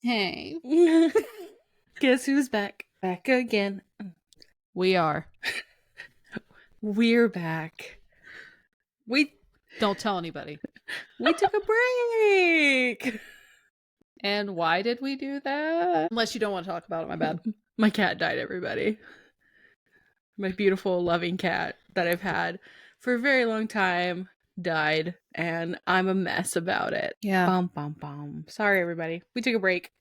Hey, Guess who's back? Back again. we are. We're back. We Don't tell anybody. took a break. And why did we do that? Unless you don't want to talk about it, my bad. My cat died, everybody. My beautiful, loving cat that I've had for a very long time died, and I'm a mess about it. Yeah. Bum, bum, bum. Sorry, everybody. We took a break.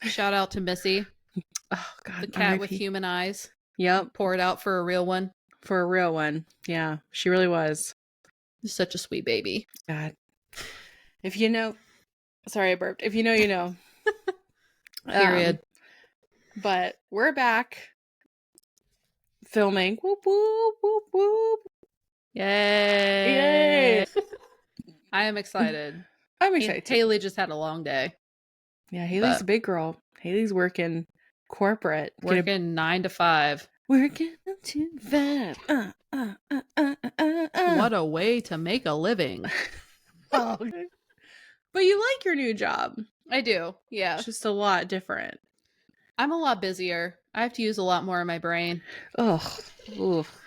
Shout out to Missy, Oh, God. the cat with RIP. human eyes. Yep. Pour it out for a real one. For a real one. Yeah, she really was. Such a sweet baby. God. If you know. Sorry, I burped. If you know, you know. Period. But we're back filming. Whoop, whoop, whoop, whoop. Yay! I am excited. I'm excited. Hayley just had a long day. Yeah, Haley's a big girl. Haley's working corporate. Working 9 to 5. Working to 5. What a way to make a living. Oh. But you like your new job. I do, yeah. It's just a lot different. I'm a lot busier. I have to use a lot more of my brain. Ugh. Oof.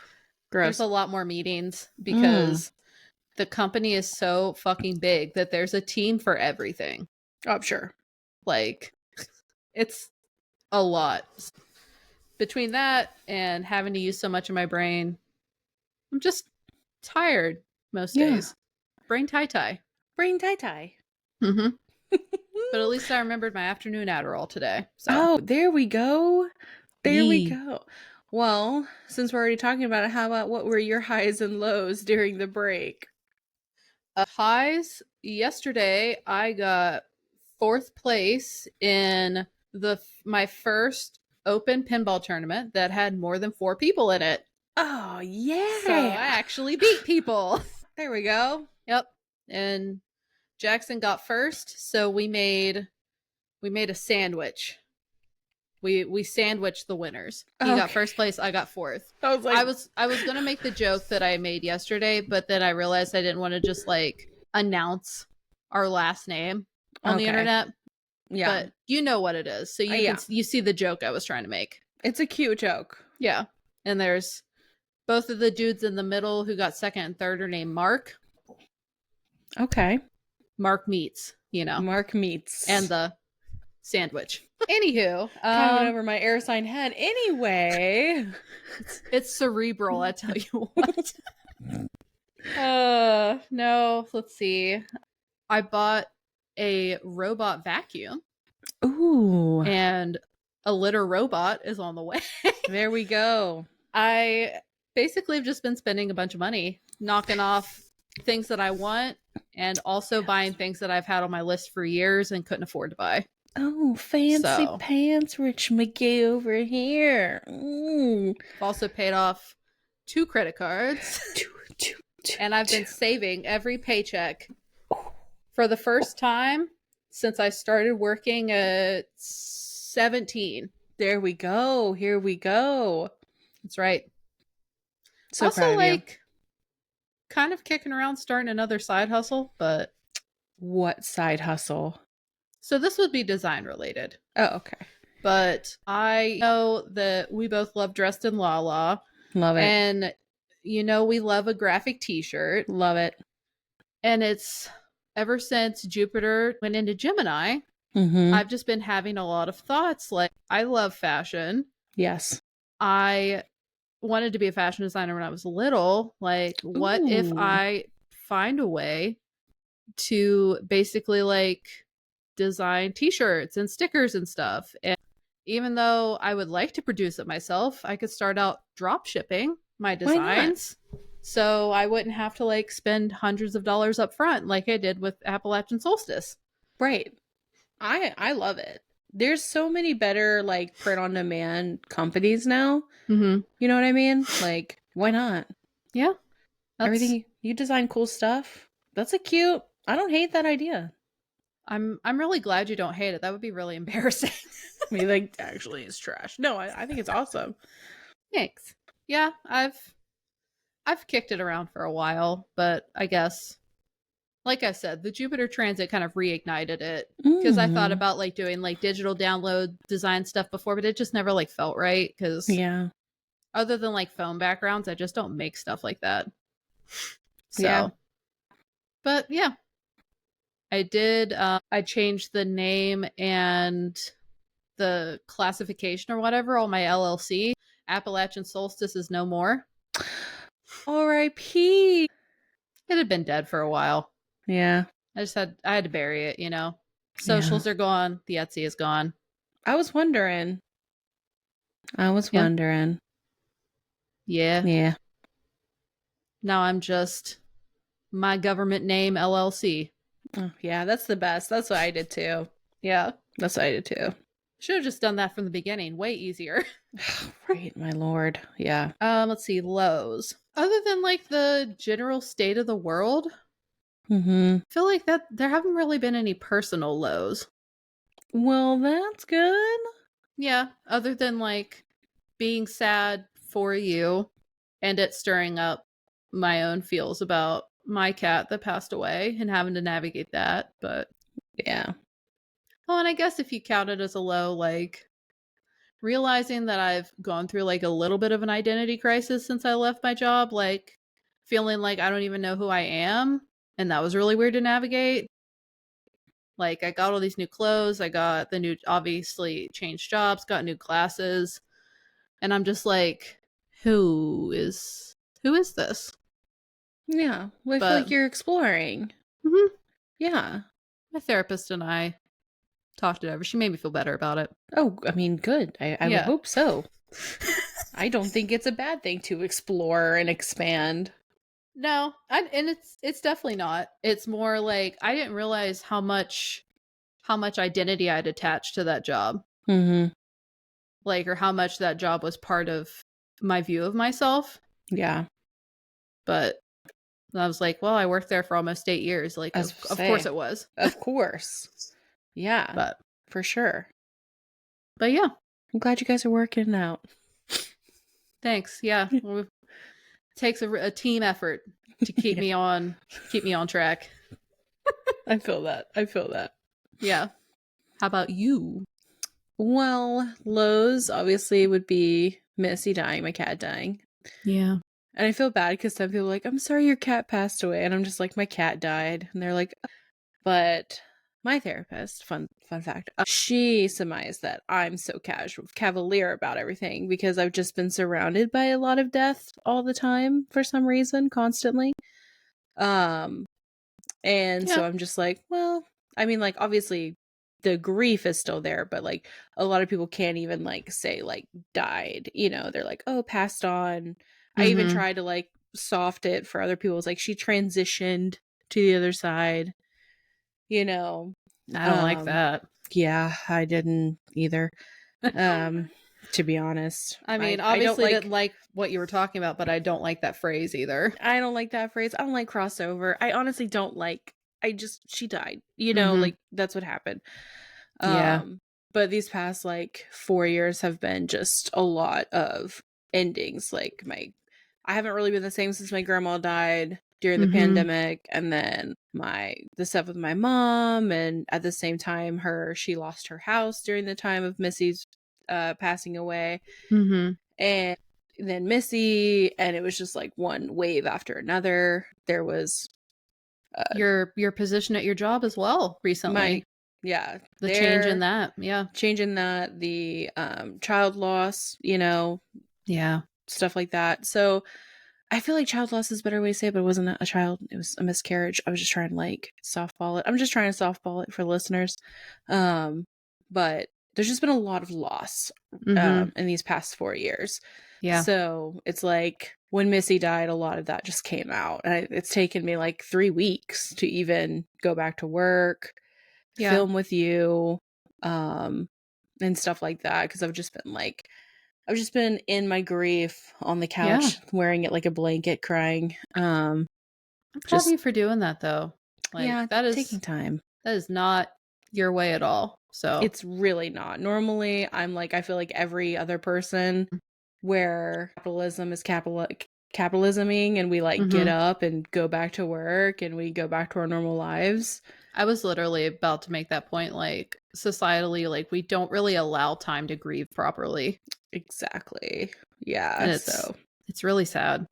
Gross. There's a lot more meetings because the company is so fucking big that there's a team for everything. Oh, sure. Like, it's a lot. Between that and having to use so much of my brain, I'm just tired most days. Brain tie-tie. Brain tie-tie. Mm-hmm. But at least I remembered my afternoon Adderall today. So. Oh, there we go. We go. Well, since we're already talking about it, how about what were your highs and lows during the break? Highs, yesterday I got 4th place in my first open pinball tournament that had more than 4 people in it. Oh, yeah. So I actually beat people. There we go. Yep. And Jackson got first, so we made a sandwich. We sandwiched the winners. He got first place, I got 4th. I was like, I was gonna make the joke that I made yesterday, but then I realized I didn't want to just like announce our last name on the internet. Yeah. But you know what it is. So you see the joke I was trying to make. It's a cute joke. Yeah. And there's both of the dudes in the middle who got second and third are named Mark. Okay. Mark Meats, you know. Mark Meats. And the sandwich. Anywho. Kind of went over my air sign head. Anyway. It's cerebral, I tell you what. No, let's see. I bought a robot vacuum. Ooh. And a litter robot is on the way. There we go. I basically have just been spending a bunch of money knocking off things that I want and also buying things that I've had on my list for years and couldn't afford to buy. Oh, fancy pants, Rich McGee over here. I've also paid off 2 credit cards. And I've been saving every paycheck for the first time since I started working at 17. There we go. Here we go. That's right. So also, proud of like, you. Kind of kicking around starting another side hustle, but... What side hustle? So this would be design related. Oh, okay. But I know that we both love Dressed in Lala. Love it. And, you know, we love a graphic t-shirt. Love it. And it's ever since Jupiter went into Gemini, I've just been having a lot of thoughts. Like, I love fashion. Yes. I wanted to be a fashion designer when I was little. Like, what if I find a way to basically, like, design t-shirts and stickers and stuff? And even though I would like to produce it myself, I could start out drop shipping my designs. So I wouldn't have to like spend hundreds of dollars up front like I did with Appalachian Solstice. Right. I love it. There's so many better like print on demand companies now. You know what I mean? Like, why not? Yeah. Everything you design cool stuff. That's a cute. I don't hate that idea. I'm really glad you don't hate it. That would be really embarrassing. I mean, like, actually it's trash. No, I think it's awesome. Thanks. Yeah, I've kicked it around for a while, but I guess like I said, the Jupiter transit kind of reignited it because I thought Mm. about like doing like digital download design stuff before, but it just never like felt right because Yeah. other than like phone backgrounds, I just don't make stuff like that. Yeah. So, but yeah, I did. I changed the name and the classification or whatever on my LLC. Appalachian Solstice is no more. R.I.P. It had been dead for a while. Yeah. I had to bury it, you know. Yeah. Socials are gone. The Etsy is gone. I was wondering. Yeah. Yeah. Yeah. Now I'm just my government name LLC. Oh, yeah, that's the best. That's what I did too. Yeah. That's what I did too. Should have just done that from the beginning. Way easier. Right, my lord. Yeah. Let's see, lows. Other than like the general state of the world, Mm-hmm. I feel like that there haven't really been any personal lows. Well, that's good. Yeah, other than like being sad for you and it stirring up my own feels about my cat that passed away and having to navigate that. But Yeah. oh, and I guess if you count it as a low, like realizing that I've gone through like a little bit of an identity crisis since I left my job, like feeling like I don't even know who I am. And that was really weird to navigate. Like I got all these new clothes, I got the new, obviously changed jobs, got new classes, and I'm just like, who is this? Yeah. Well, I feel But like you're exploring. mhm, Yeah. my therapist and I talked it over. She made me feel better about it. Oh, I mean, good. I would Yeah. hope so. I don't think it's a bad thing to explore and expand. No, and it's definitely not. It's more like I didn't realize how much identity I'd attached to that job, Mm-hmm. like or how much that job was part of my view of myself. Yeah. But I was like, well, I worked there for almost 8 years. Like, As of course say, it was. of course. Yeah, but for sure. yeah, I'm glad you guys are working it out. thanks. Yeah, well, it takes a team effort to keep Yeah. me on track. I feel that. I feel that. Yeah. How about you? Well, lows obviously would be Missy dying, my cat dying. Yeah. And I feel bad because some people are like, I'm sorry your cat passed away. And I'm just like, my cat died. And they're like, but my therapist, fun fact, she surmised that I'm so cavalier about everything because I've just been surrounded by a lot of death all the time for some reason, constantly. And so Yeah. I'm just like, well, I mean, like, obviously the grief is still there, but like a lot of people can't even like say like died, you know, they're like, oh, passed on. I even Mm-hmm. tried to like soft it for other people. It was like she transitioned to the other side, you know. I don't like Um, that. yeah, I didn't either. To be honest, I mean, I don't obviously didn't like like what you were talking about, but I don't like that phrase either. I don't like that phrase. I don't like crossover. I honestly don't like she died. You know, Mm-hmm. like that's what happened. Yeah. Um but these past like 4 years have been just a lot of endings. Like my I haven't really been the same since my grandma died during the Mm-hmm. pandemic, and then the stuff with my mom, and at the same time she lost her house during the time of Missy's passing away, Mm-hmm. and then Missy, and it was just like one wave after another. There was Your position at your job as well my recently. yeah, The change in there that. Yeah. changing that, the child loss, you know, Yeah. stuff like that. So I feel like child loss is a better way to say it, but it wasn't a child, it was a miscarriage. I was just trying to like softball it. I'm just trying to softball it for listeners. But there's just been a lot of loss Mm-hmm. in these past 4 years. Yeah. So it's like when Missy died, a lot of that just came out. And it's taken me like 3 weeks to even go back to work, Yeah. film with you, and stuff like that. Because I've just been in my grief on the Yeah. couch, wearing it like a blanket, crying. I'm proud of Just you for doing that though. Like yeah, taking time. that is not your way at all. So It's really not. Normally, I'm like I feel like every other person where capitalism is capitalisming and we like get up and go back to work and we go back to our normal lives. I was literally about to make that point. Like, societally, like, we don't really allow time to grieve properly. Exactly. Yeah. And it's really sad.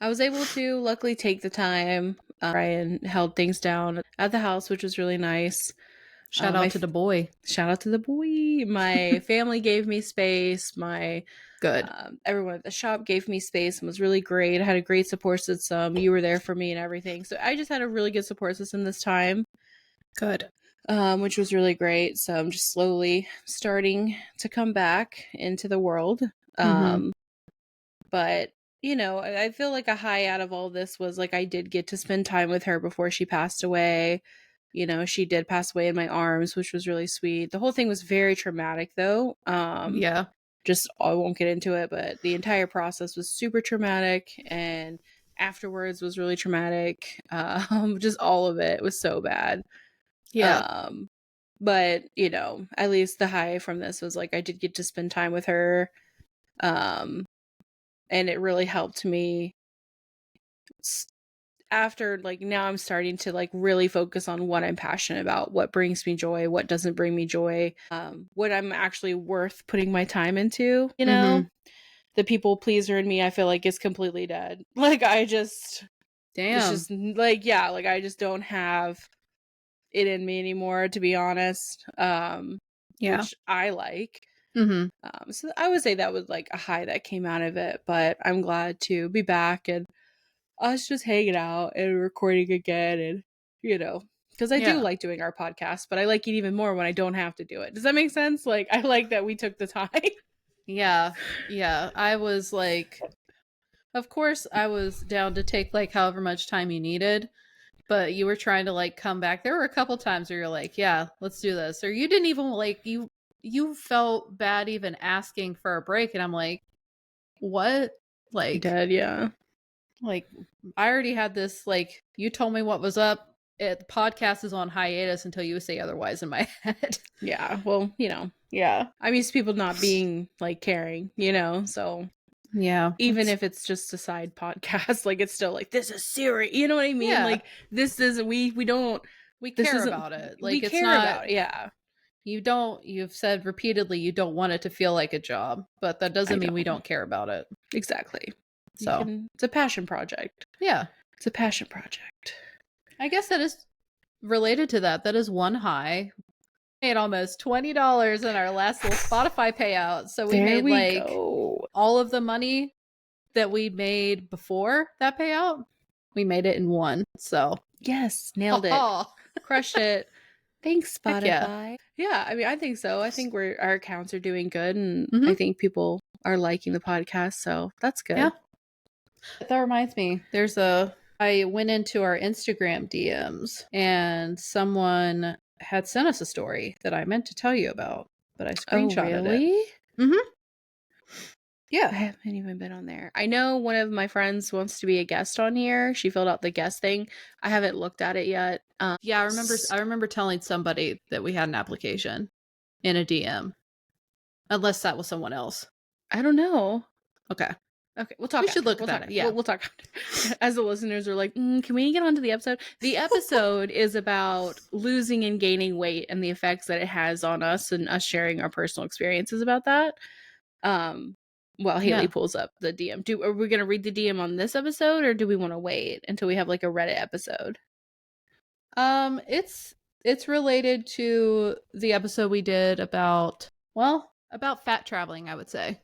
I was able to luckily take the time. Brian held things down at the house, which was really nice. Shout out to the boy. Shout out to the boy. My family gave me space. Good. Everyone at the shop gave me space and was really great. I had a great support system. You were there for me and everything. So I just had a really good support system this time. Good. Which was really great. So I'm just slowly starting to come back into the world. But you know, I feel like a high out of all this was like I did get to spend time with her before she passed away. You know, she did pass away in my arms, which was really sweet. The whole thing was very traumatic though. Yeah. Just I won't get into it, but the entire process was super traumatic and afterwards was really traumatic. Just all of it was so bad. Yeah. But you know, at least the high from this was like I did get to spend time with her. And it really helped me after, like, now I'm starting to like really focus on what I'm passionate about, what brings me joy, what doesn't bring me joy, what I'm actually worth putting my time into, you know. The people pleaser in me, I feel like, is completely dead. Like I just it's just like, yeah, like I just don't have it in me anymore, to be honest. Which I like. So I would say that was like a high that came out of it, but I'm glad to be back and us just hanging out and recording again, and you know, because I do like doing our podcast, but I like it even more when I don't have to do it. Does that make sense? Like I like that we took the time. Yeah. I was like, of course I was down to take like however much time you needed, but you were trying to like come back. There were a couple times where you're like, yeah, let's do this. Or you didn't even like you felt bad even asking for a break, and I'm like, what? Like, Dead, yeah. Like, I already had this, like, you told me what was up. The podcast is on hiatus until you say otherwise in my head. Yeah, well, you know. Yeah. I'm used to people not being like caring, you know, so yeah. Even if it's just a side podcast, like it's still like, this is serious, you know what I mean? Yeah. Like this is we care about it. Like, we it's care not about it, yeah. You've said repeatedly you don't want it to feel like a job, but that doesn't mean we don't care about it. Exactly. So it's a passion project. Yeah. It's a passion project. I guess that is related to that. That is one high. We made almost $20 in our last little Spotify payout. So we made all of the money that we made before that payout. We made it in one. So yes, nailed it. Crushed it. Thanks, Spotify. Yeah, I mean, I think so. I think our accounts are doing good, and I think people are liking the podcast, so that's good. Yeah. That reminds me, I went into our Instagram DMs, and someone had sent us a story that I meant to tell you about, but I screenshotted it. Yeah. I haven't even been on there. I know one of my friends wants to be a guest on here. She filled out the guest thing. I haven't looked at it yet. Yeah, I remember telling somebody that we had an application in a DM. Unless that was someone else. I don't know. Okay, we'll talk. We should look at it. Yeah, we'll talk. As the listeners are like, can we get onto the episode? The episode is about losing and gaining weight and the effects that it has on us, and us sharing our personal experiences about that. While Hayley pulls up the DM. Are we going to read the DM on this episode, or do we want to wait until we have like a Reddit episode? It's related to the episode we did about fat traveling, I would say.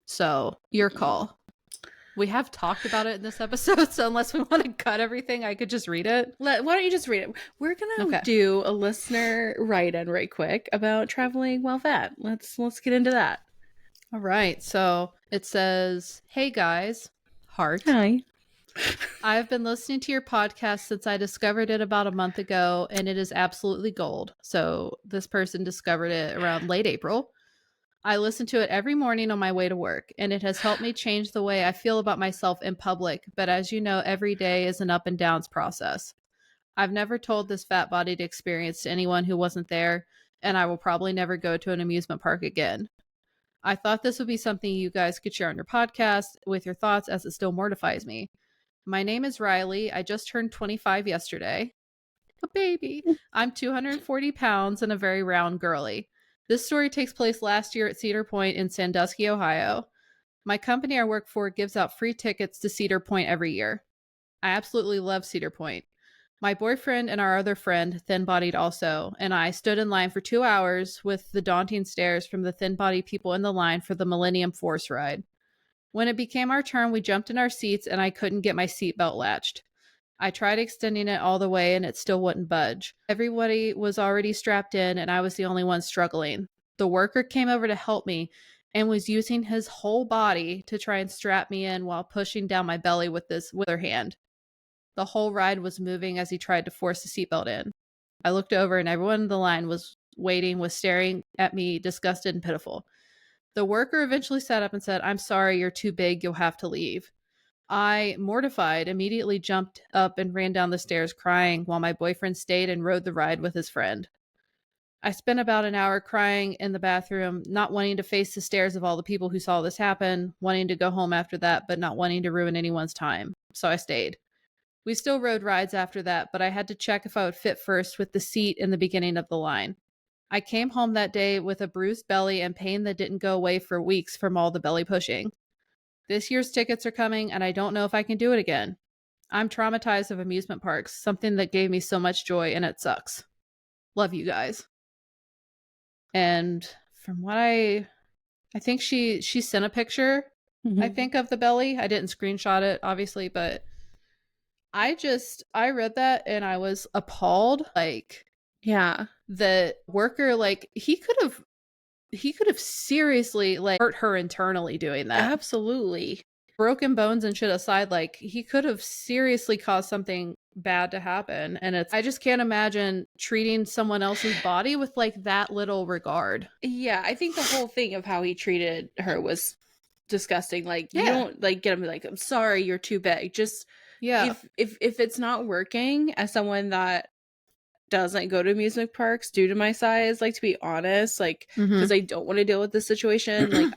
So, your call. We have talked about it in this episode, so unless we want to cut everything, I could just read it. Why don't you just read it? We're gonna do a listener write-in right quick about traveling while fat. Let's get into that. All right. So it says, "Hey guys, heart. Hi. I've been listening to your podcast since I discovered it about a month ago, and it is absolutely gold." So this person discovered it around late April. "I listen to it every morning on my way to work, and it has helped me change the way I feel about myself in public. But as you know, every day is an up and downs process. I've never told this fat bodied experience to anyone who wasn't there, and I will probably never go to an amusement park again. I thought this would be something you guys could share on your podcast with your thoughts, as it still mortifies me. My name is Riley. I just turned 25 yesterday. A baby. I'm 240 pounds and a very round girly. This story takes place last year at Cedar Point in Sandusky, Ohio. My company I work for gives out free tickets to Cedar Point every year. I absolutely love Cedar Point. My boyfriend and our other friend, thin bodied also, and I stood in line for 2 hours with the daunting stares from the thin bodied people in the line for the Millennium Force ride. When it became our turn, we jumped in our seats and I couldn't get my seatbelt latched. I tried extending it all the way and it still wouldn't budge. Everybody was already strapped in and I was the only one struggling. The worker came over to help me and was using his whole body to try and strap me in while pushing down my belly with her hand. The whole ride was moving as he tried to force the seatbelt in. I looked over and everyone in the line was staring at me, disgusted and pitiful. The worker eventually sat up and said, "I'm sorry, you're too big, you'll have to leave." I, mortified, immediately jumped up and ran down the stairs crying while my boyfriend stayed and rode the ride with his friend. I spent about an hour crying in the bathroom, not wanting to face the stares of all the people who saw this happen, wanting to go home after that, but not wanting to ruin anyone's time. So I stayed. We still rode rides after that, but I had to check if I would fit first with the seat in the beginning of the line. I came home that day with a bruised belly and pain that didn't go away for weeks from all the belly pushing. This year's tickets are coming, and I don't know if I can do it again. I'm traumatized of amusement parks, something that gave me so much joy, and it sucks. Love you guys. And from what I think she sent a picture, I think, of the belly. I didn't screenshot it, obviously, but I read that and I was appalled. Like, Yeah. the worker, like, he could have seriously, like, hurt her internally doing that. Absolutely. Broken bones and shit aside, like, he could have seriously caused something bad to happen. And I just can't imagine treating someone else's body with, like, that little regard. Yeah, I think the whole thing of how he treated her was disgusting. Like, you Yeah. don't like get him like, "I'm sorry, you're too big." Just Yeah. if it's not working, as someone that doesn't go to amusement parks due to my size, like, to be honest, like, because I don't want to deal with this situation, like,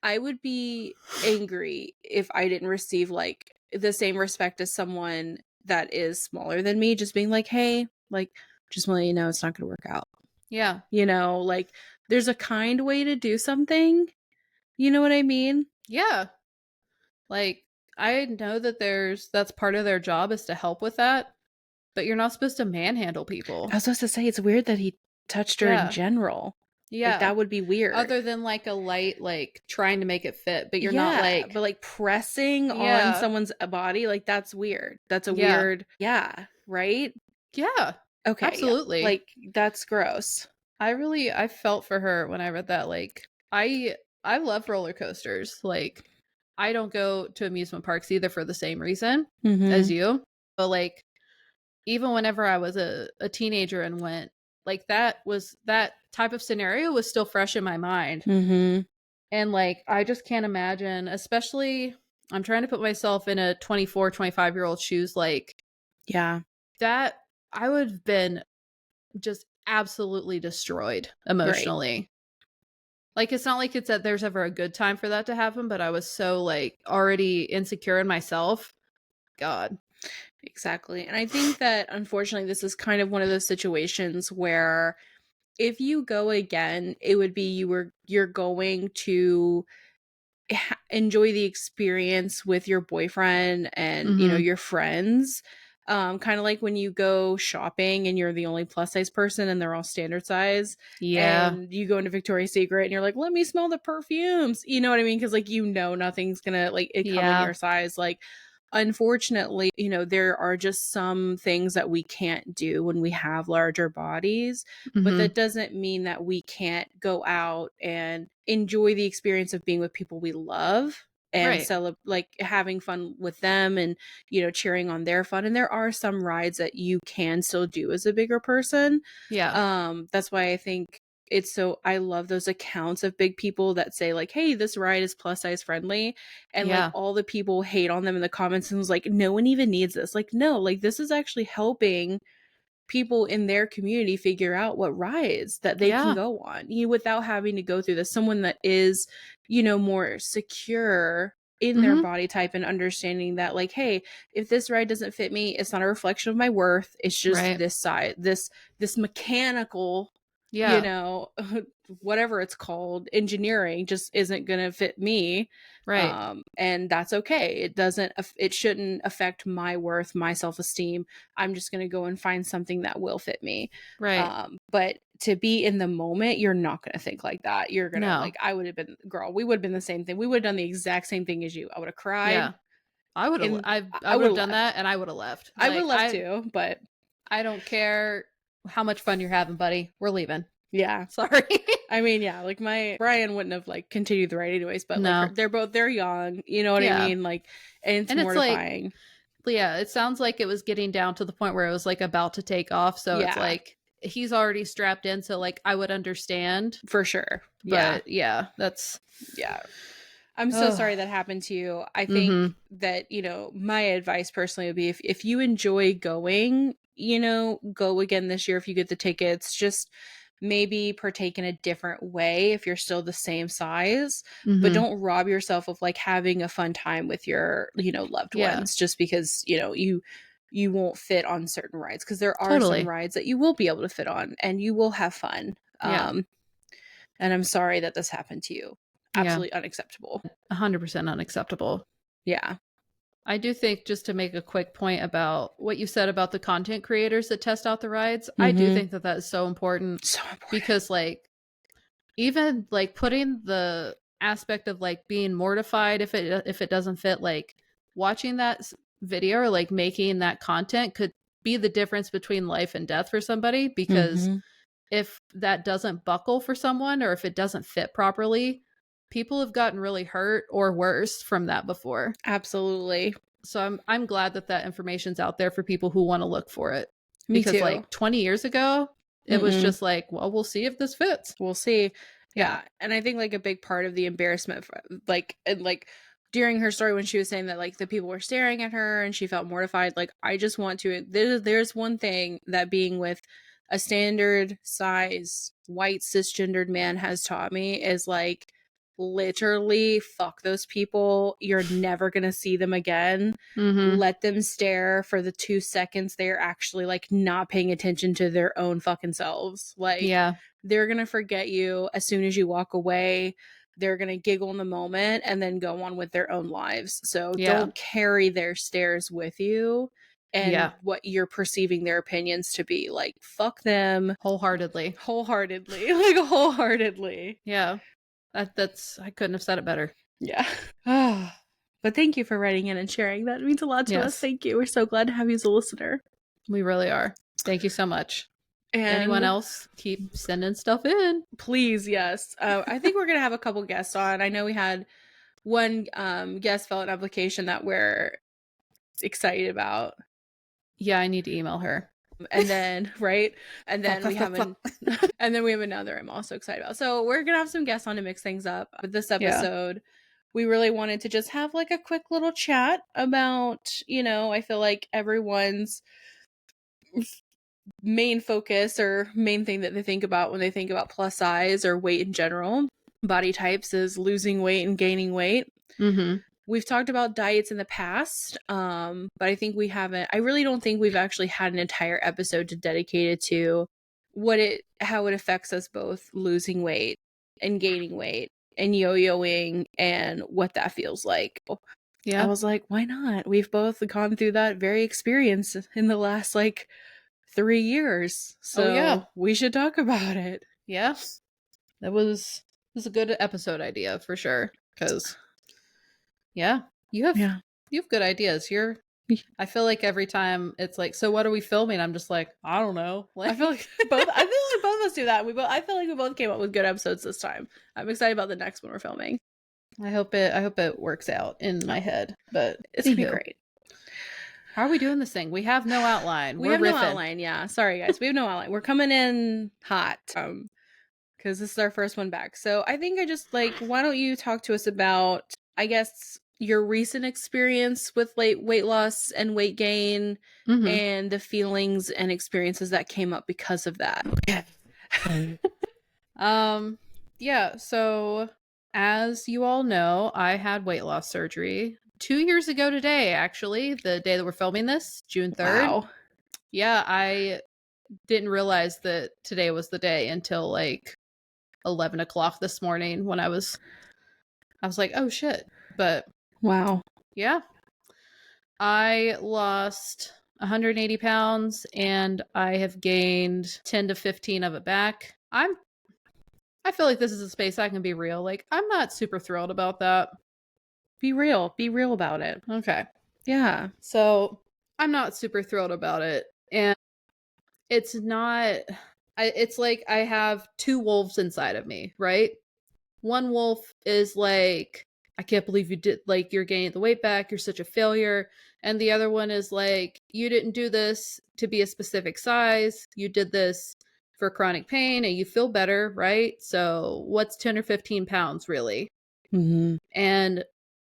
I would be angry if I didn't receive, like, the same respect as someone that is smaller than me, just being like, "Hey, like, just want to let you know it's not gonna work out." Yeah. You know, like, there's a kind way to do something. You know what I mean? Yeah. Like, I know that that's part of their job, is to help with that, but you're not supposed to manhandle people. I was supposed to say, it's weird that he touched her in Yeah. general. Like, Yeah. that would be weird. Other than, like, a light, like, trying to make it fit, but you're not, Yeah, like, but, like, pressing on yeah. someone's body, like, that's weird. That's a Yeah. weird yeah, right? Yeah. Okay, yeah. Absolutely. Like, that's gross. I felt for her when I read that. Like, I love roller coasters. Like, I don't go to amusement parks either for the same reason as you. But, like, even whenever I was a teenager and went, like, that type of scenario was still fresh in my mind. And, like, I just can't imagine, especially, I'm trying to put myself in a 24, 25-year-old shoes, like, Yeah. that I would have been just absolutely destroyed Right. emotionally. Like, it's not like it's that there's ever a good time for that to happen, but I was so, like, already insecure in myself. God. Exactly. And I think that, unfortunately, this is kind of one of those situations where if you go again, it would be you're going to enjoy the experience with your boyfriend and, you know, your friends. Kind of like when you go shopping and you're the only plus size person and they're all standard size. Yeah. And you go into Victoria's Secret and you're like, let me smell the perfumes. You know what I mean? Because, like, you know, nothing's gonna, like, it come in Yeah. your size. Like, unfortunately, you know, there are just some things that we can't do when we have larger bodies, but that doesn't mean that we can't go out and enjoy the experience of being with people we love and Right. like having fun with them and, you know, cheering on their fun. And there are some rides that you can still do as a bigger person. Yeah. That's why I think it's so, I love those accounts of big people that say, like, hey, this ride is plus size friendly, and, like, Yeah. all the people hate on them in the comments and was like, no one even needs this. Like, no, like, this is actually helping people in their community figure out what rides that they can go on, without having to go through this. Someone that is, more secure in their body type and understanding that, like, hey, if this ride doesn't fit me, it's not a reflection of my worth. It's just this side, this mechanical, whatever it's called, engineering just isn't going to fit me. And that's okay. It shouldn't affect my worth, my self-esteem. I'm just going to go and find something that will fit me. But to be in the moment, you're not going to think like that. You're going to we would have been the same thing. We would have done the exact same thing as you. I would have cried. I would have I would have done that, and I would have left. I would have left too, but I don't care how much fun you're having, buddy. We're leaving. Yeah. Sorry. I mean, yeah, like Brian wouldn't have like continued the ride anyways, but like they're young, you know what I mean? Like, and it's mortifying. Like, it sounds like it was getting down to the point where it was like about to take off. So it's like he's already strapped in, so like I would understand. For sure. But that's I'm so sorry that happened to you. I think that, my advice personally would be if you enjoy going, go again this year if you get the tickets. Just maybe partake in a different way if you're still the same size, but don't rob yourself of like having a fun time with your, loved ones just because, you won't fit on certain rides, because there are some rides that you will be able to fit on and you will have fun. And I'm sorry that this happened to you. Absolutely unacceptable. 100% unacceptable. Yeah. I do think, just to make a quick point about what you said about the content creators that test out the rides, I do think that is so important. So important. Because like, even like putting the aspect of like being mortified if it doesn't fit, like watching that video or like making that content could be the difference between life and death for somebody. Because if that doesn't buckle for someone, or if it doesn't fit properly, people have gotten really hurt or worse from that before. Absolutely. So I'm glad that information's out there for people who want to look for it. Me because too. like 20 years ago, it was just like, well, we'll see if this fits. We'll see. Yeah. And I think like a big part of the embarrassment, during her story when she was saying that like the people were staring at her and she felt mortified, like I just want to, there's one thing that being with a standard size white cisgendered man has taught me is like, literally fuck those people. You're never gonna see them again. Let them stare for the 2 seconds they're actually like not paying attention to their own fucking selves. Like they're gonna forget you as soon as you walk away. They're gonna giggle in the moment and then go on with their own lives. So don't carry their stares with you and what you're perceiving their opinions to be. Like fuck them wholeheartedly. Like wholeheartedly. Yeah. That's I couldn't have said it better. Yeah. But thank you for writing in and sharing. That means a lot to us. Thank you. We're so glad to have you as a listener. We really are. Thank you so much. And anyone else, keep sending stuff in. Please, yes. I think we're going to have a couple guests on. I know we had one guest fill an application that we're excited about. Yeah, I need to email her. And then and then we have another I'm also excited about. So we're gonna have some guests on to mix things up. With this episode, we really wanted to just have like a quick little chat about, I feel like everyone's main focus or main thing that they think about when they think about plus size or weight in general, body types, is losing weight and gaining weight. We've talked about diets in the past, but I really don't think we've actually had an entire episode to dedicate it to how it affects us both losing weight and gaining weight and yo-yoing and what that feels like. I was like, why not? We've both gone through that very experience in the last like 3 years. So we should talk about it. Yeah. That was a good episode idea for sure. Because you have good ideas. I feel like every time it's like, so what are we filming? I'm just like, I don't know. Like, I feel like both of us do that. I feel like we both came up with good episodes this time. I'm excited about the next one we're filming. I hope it works out in my head, but it's gonna be great. How are we doing this thing? We have no outline. We have no outline. Yeah, sorry guys, we have no outline. We're coming in hot. Because this is our first one back. So I think I just like, why don't you talk to us about, I guess, your recent experience with weight loss and weight gain and the feelings and experiences that came up because of that. Yeah, so as you all know, I had weight loss surgery 2 years ago today, actually, the day that we're filming this, June 3rd. Wow. Yeah, I didn't realize that today was the day until like 11 o'clock this morning when I was like, oh shit. But wow. Yeah, I lost 180 pounds and I have gained 10 to 15 of it back. I feel like this is a space I can be real. Like, I'm not super thrilled about that. Be real. Be real about it. Okay. Yeah. So I'm not super thrilled about it. And it's not, it's like I have two wolves inside of me, right? One wolf is like, I can't believe you did, like, you're gaining the weight back. You're such a failure. And the other one is like, you didn't do this to be a specific size. You did this for chronic pain and you feel better, right? So what's 10 or 15 pounds really? Mm-hmm. And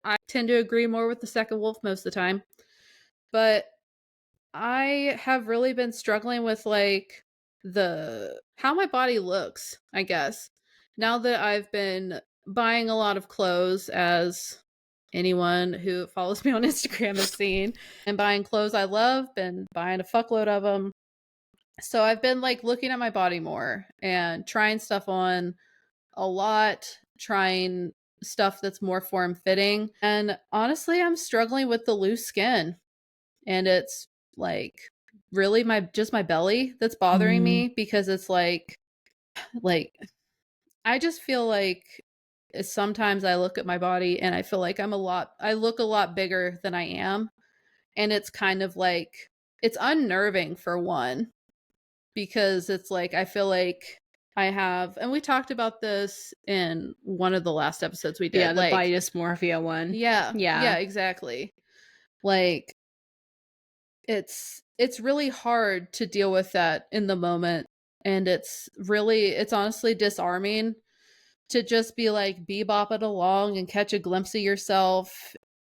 I tend to agree more with the second wolf most of the time. But I have really been struggling with like how my body looks, I guess. Now that I've been buying a lot of clothes, as anyone who follows me on Instagram has seen, and buying clothes I love, been buying a fuckload of them. So I've been like looking at my body more and trying stuff on a lot, trying stuff that's more form fitting. And honestly, I'm struggling with the loose skin. And it's like really my belly that's bothering me, because it's like I just feel like sometimes I look at my body and I feel like I look a lot bigger than I am. And it's kind of like, it's unnerving for one, because it's like I feel like I have, and we talked about this in one of the last episodes we did. Yeah, the like, body dysmorphia one. Yeah, exactly. Like, it's really hard to deal with that in the moment, and it's honestly disarming to just be like bebopping along and catch a glimpse of yourself.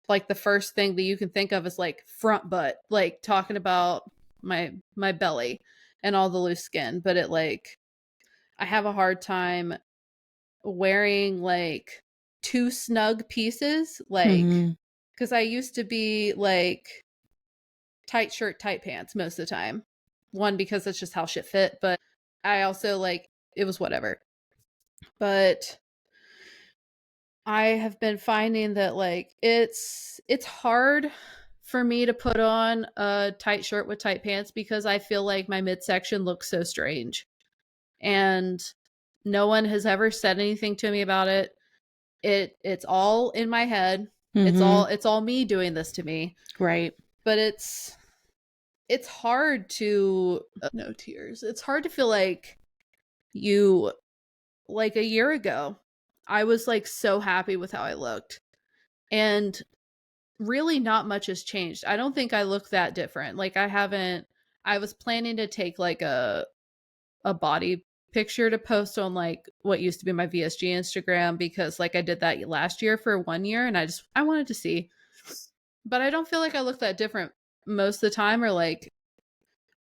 Like, the first thing that you can think of is like front butt, like talking about my belly and all the loose skin. But it like, I have a hard time wearing like too snug pieces, like, because I used to be like tight shirt, tight pants most of the time. One, because that's just how shit fit, but I also like, it was whatever. But I have been finding that like it's hard for me to put on a tight shirt with tight pants, because I feel like my midsection looks so strange. And no one has ever said anything to me about it. It's all in my head. It's all me doing this to me. Right. But it's hard to no tears. It's hard to feel like like a year ago, I was like so happy with how I looked. And really not much has changed. I don't think I look that different. Like, I was planning to take like a body picture to post on like what used to be my VSG Instagram, because like I did that last year for 1 year and I wanted to see. But I don't feel like I look that different most of the time, or like,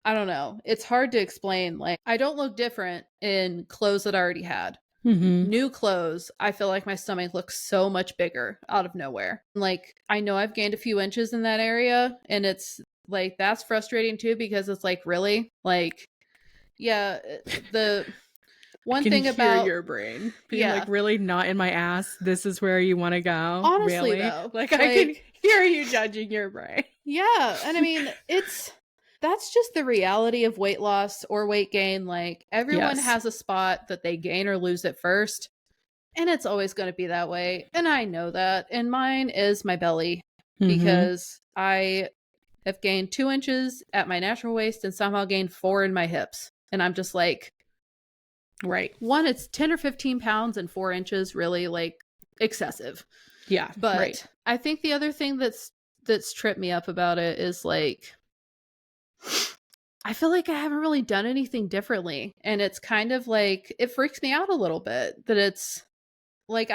I don't know. It's hard to explain. Like, I don't look different in clothes that I already had. New clothes, I feel like my stomach looks so much bigger out of nowhere. Like, I know I've gained a few inches in that area, and it's like, that's frustrating too, because it's like, really? Like, yeah, the one thing about your brain being like, really, not in my ass, this is where you want to go? Honestly, really? though, like I can hear you judging your brain. Yeah, and I mean, that's just the reality of weight loss or weight gain. Like, everyone has a spot that they gain or lose at first, and it's always going to be that way. And I know that. And mine is my belly, because I have gained 2 inches at my natural waist and somehow gained 4 in my hips. And I'm just like, right. One, it's 10 or 15 pounds and 4 inches, really like excessive. Yeah. But I think the other thing that's tripped me up about it is like, I feel like I haven't really done anything differently. And it's kind of like, it freaks me out a little bit that it's like,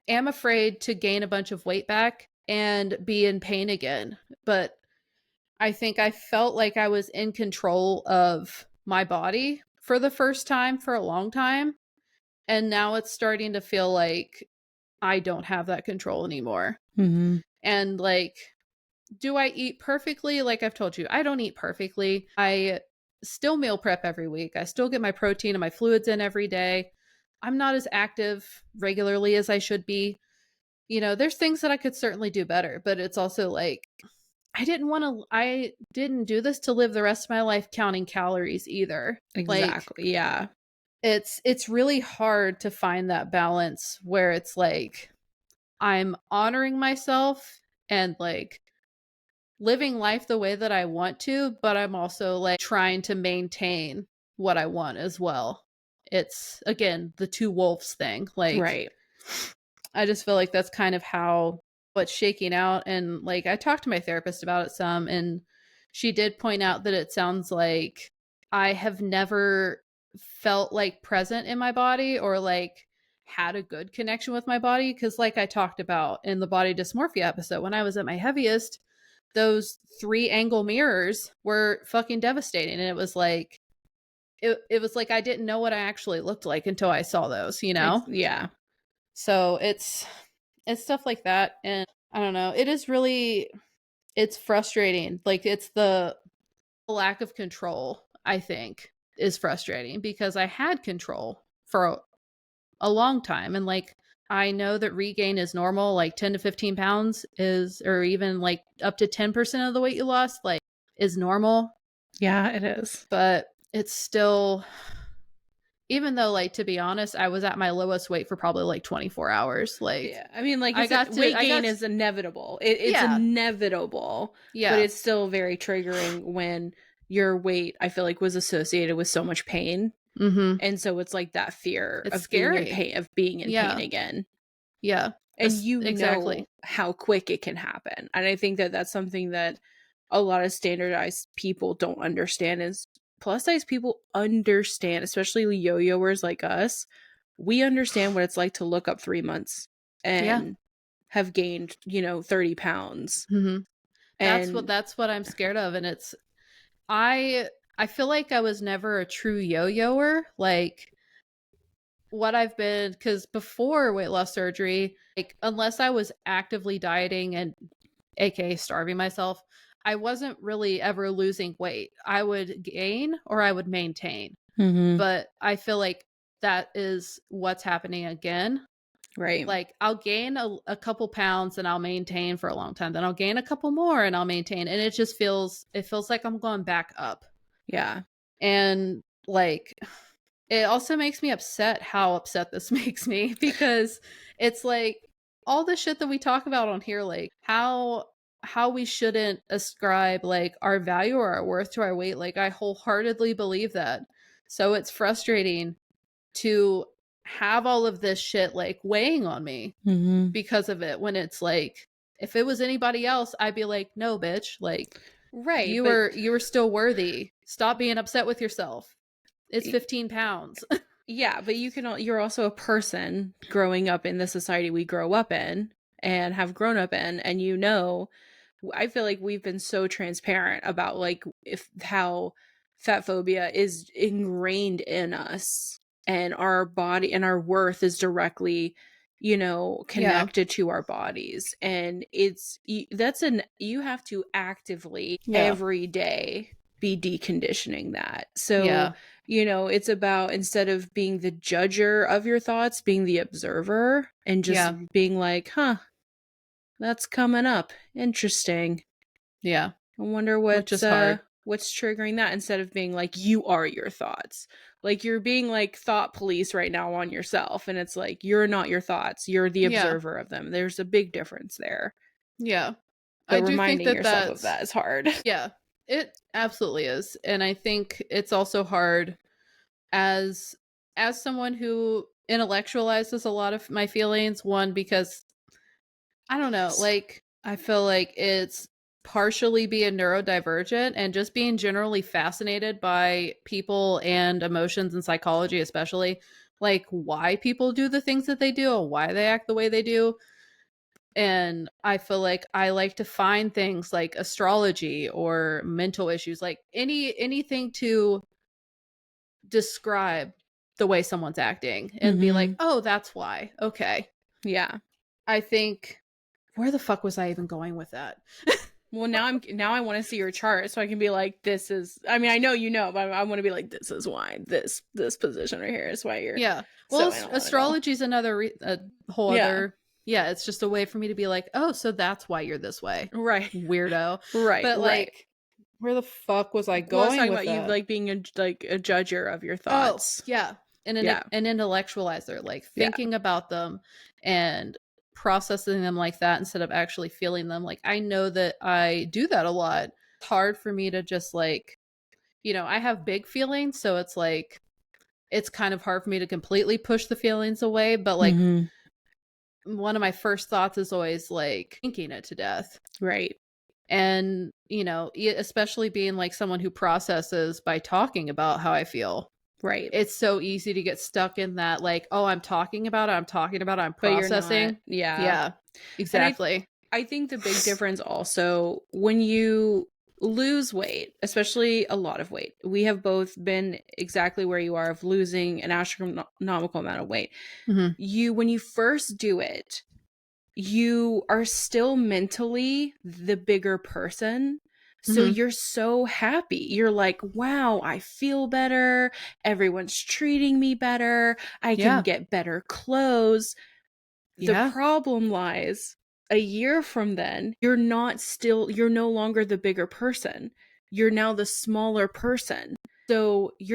am afraid to gain a bunch of weight back and be in pain again. But I think I felt like I was in control of my body for the first time for a long time. And now it's starting to feel like I don't have that control anymore. Mm-hmm. And like, do I eat perfectly? Like I've told you, I don't eat perfectly. I still meal prep every week. I still get my protein and my fluids in every day. I'm not as active regularly as I should be. You know, there's things that I could certainly do better, but it's also like I didn't do this to live the rest of my life counting calories either. Like Exactly. Yeah. it's really hard to find that balance where it's like I'm honoring myself and like living life the way that I want to, but I'm also like trying to maintain what I want as well. It's again the two wolves thing. Like Right. I just feel like that's kind of how what's shaking out. And like I talked to my therapist about it some, and she did point out that it sounds like I have never felt like present in my body or like had a good connection with my body. Cause like I talked about in the body dysmorphia episode, when I was at my heaviest, those 3-angle mirrors were fucking devastating. And it was like, it was like I didn't know what I actually looked like until I saw those, you know? Yeah. So it's stuff like that. And I don't know, it is really, it's frustrating. Like it's the lack of control, I think, is frustrating because I had control for a long time. And like I know that regain is normal, like 10 to 15 pounds is, or even like up to 10% of the weight you lost, like is normal. Yeah, it is. But it's still, even though like to be honest, I was at my lowest weight for probably like 24 hours. Like Yeah. I mean, like I said, weight gain is inevitable. It's yeah, inevitable, but yeah. it's still very triggering when your weight, I feel like, was associated with so much pain. Mm-hmm. And so it's like that fear It's of being in scary. pain, Yeah. again. Yeah. And you Exactly. know how quick it can happen. And I think that that's something that a lot of standardized people don't understand is plus size people understand, especially yo-yoers like us. We understand what it's like to look up 3 months Yeah. and have gained, 30 pounds. Mm-hmm. And That's what I'm scared of. And it's, I feel like I was never a true yo-yoer. Like what I've been, because before weight loss surgery, like unless I was actively dieting and aka starving myself, I wasn't really ever losing weight. I would gain or I would maintain. Mhm. But I feel like that is what's happening again. Right. Like I'll gain a couple pounds and I'll maintain for a long time. Then I'll gain a couple more and I'll maintain. And it feels like I'm going back up. Yeah. And like it also makes me upset how upset this makes me because it's like all the shit that we talk about on here, like how we shouldn't ascribe like our value or our worth to our weight. Like I wholeheartedly believe that. So it's frustrating to have all of this shit like weighing on me Mhm. because of it when it's like if it was anybody else I'd be like no bitch, like Right, but you were still worthy, stop being upset with yourself, it's 15 pounds. yeah, but you're also a person growing up in the society we grow up in and have grown up in, and I feel like we've been so transparent about like if how fat phobia is ingrained in us and our body and our worth is directly Yeah, connected to our bodies, and you have to actively yeah, every day be deconditioning that. So yeah, it's about, instead of being the judger of your thoughts, being the observer and just yeah, being like, huh, that's coming up. Interesting. yeah, I wonder which is hard. what's triggering that, instead of being like, you are your thoughts. Like you're being like thought police right now on yourself. And it's like, you're not your thoughts. You're the Yeah, observer of them. There's a big difference there. yeah, I But do think reminding that yourself of that's, that is hard. yeah, it absolutely is. And I think it's also hard as someone who intellectualizes a lot of my feelings, one because I don't know, like I feel like it's partially being neurodivergent and just being generally fascinated by people and emotions and psychology especially. like why people do the things that they do or why they act the way they do. And I feel like I like to find things like astrology or mental issues, like anything to describe the way someone's acting and be like, Mm-hmm. oh, that's why. Okay. Yeah. I think, where the fuck was I even going with that? Well, now I want to see your chart so I can be like, this is. I mean, I know you know, but I want to be like, this is why this position right here is why you're Yeah. so Well, analytical. astrology is another a whole Yeah. other. Yeah, it's just a way for me to be like, oh, so that's why you're this way, Right. weirdo. Right. But Right. like, where the fuck was I Well, I was going talking with about you that? like being a judger of your Oh, thoughts. yeah. And Yeah. an intellectualizer, like Yeah. thinking about them and processing them like that instead of actually feeling them. Like, I know that I do that a lot. It's hard for me to just like, I have big feelings. So it's like, it's kind of hard for me to completely push the feelings away. But like, Mm-hmm. one of my first thoughts is always like thinking it to death. Right. And, especially being like someone who processes by talking about how I feel. Right. It's so easy to get stuck in that, like, oh, I'm talking about it, I'm But you're not. processing. Yeah. Yeah, And exactly. I think the big difference also when you lose weight, especially a lot of weight. We have both been exactly where you are of losing an astronomical amount of weight. Mm-hmm. When you first do it, you are still mentally the bigger person. So Mm-hmm. you're so happy. You're like, wow, I feel better. Everyone's treating me better. I can Yeah. get better clothes. The Yeah. problem lies a year from then, you're no longer the bigger person. You're now the smaller person. So I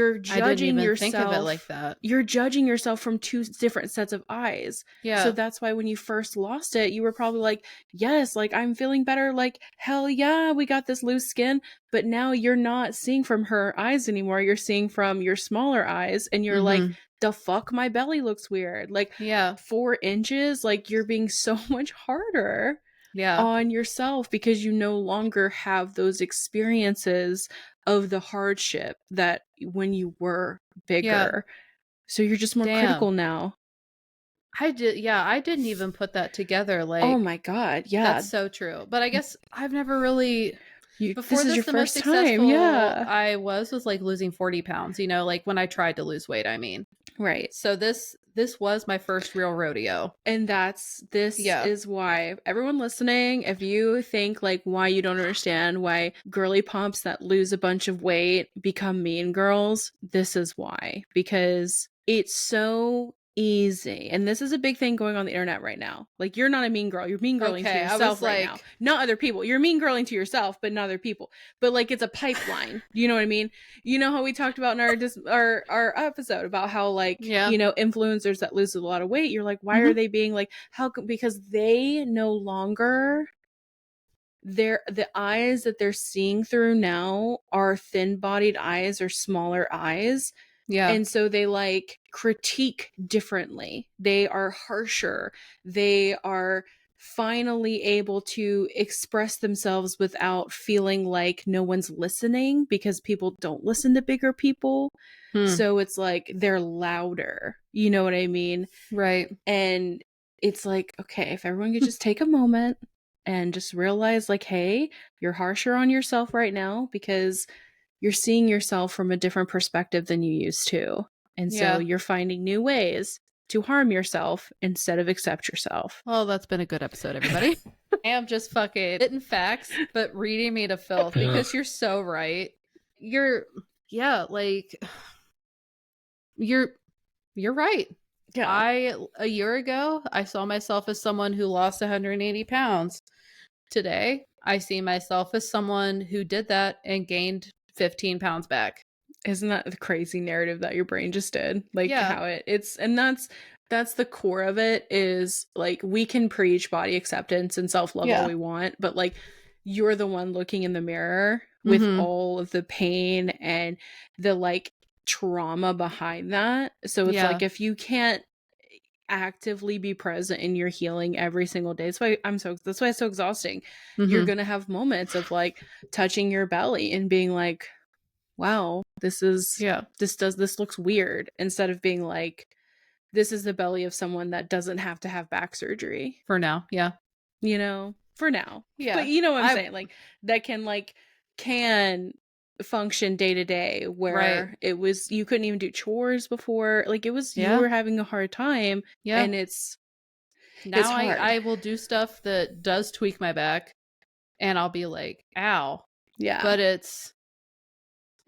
didn't even think of it like that. you're judging yourself from two different sets of eyes. So Yeah. that's why when you first lost it, you were probably like, yes, like I'm feeling better. Like, hell yeah, we got this loose skin. But now you're not seeing from her eyes anymore. You're seeing from your smaller eyes. And you're like, Mm-hmm. the fuck, my belly looks weird. Like, Yeah. 4 inches, like you're being so much harder Yeah. on yourself because you no longer have those experiences of the hardship that when you were Yeah. bigger. So you're just more Damn. critical now. I didn't even put that together. Oh Like, my God. Yeah. that's so true. But I guess I've never really, This before is this, your the most first time. successful Yeah. I was like losing 40 pounds, like when I tried to lose weight, I mean. Right. So this was my first real rodeo. And this Yeah. is why everyone listening, if you think like why you don't understand why girly pumps that lose a bunch of weight become mean girls, this is why. Because it's so easy. And this is a big thing going on the internet right now. Like you're not a mean girl. You're mean girling to Okay, I was yourself right now. like, Not other people. You're mean girling to yourself, but not other people. But like it's a pipeline. You know what I mean? You know how we talked about in our episode about how like yeah. influencers that lose a lot of weight, you're like, why are Mm-hmm. they being like how because they no longer the eyes that they're seeing through now are thin-bodied eyes or smaller eyes, Yeah. and so they like critique differently, they are harsher, they are finally able to express themselves without feeling like no one's listening because people don't listen to bigger people. Hmm. So it's like they're louder. You know what I mean? Right. And it's like, okay, if everyone could just take a moment and just realize, like, hey, you're harsher on yourself right now because you're seeing yourself from a different perspective than you used to. And so Yeah. you're finding new ways to harm yourself instead of accept yourself. Well, that's been a good episode, everybody. I am just fucking spitting facts, but reading me to filth because you're so right. Yeah, like you're right. Yeah. A year ago, I saw myself as someone who lost 180 pounds. Today, I see myself as someone who did that and gained 15 pounds back. Isn't that the crazy narrative that your brain just did? Like Yeah. how it's and that's the core of it is like we can preach body acceptance and self-love all Yeah. we want, but like you're the one looking in the mirror with Mm-hmm. all of the pain and the like trauma behind that. So it's Yeah. like if you can't actively be present in your healing every single day. That's why it's so exhausting. You're Mm-hmm. going to have moments of like touching your belly and being like, wow, this Yeah. looks weird, instead of being like, this is the belly of someone that doesn't have to have back surgery. For now, yeah. You know, for now. Yeah. But you know what I'm saying? Like, that can function day to day, where it was, you couldn't even do chores before. Like, it was, you were having a hard time. Yeah. And it's hard. I will do stuff that does tweak my back, and I'll be like, ow. Yeah. But it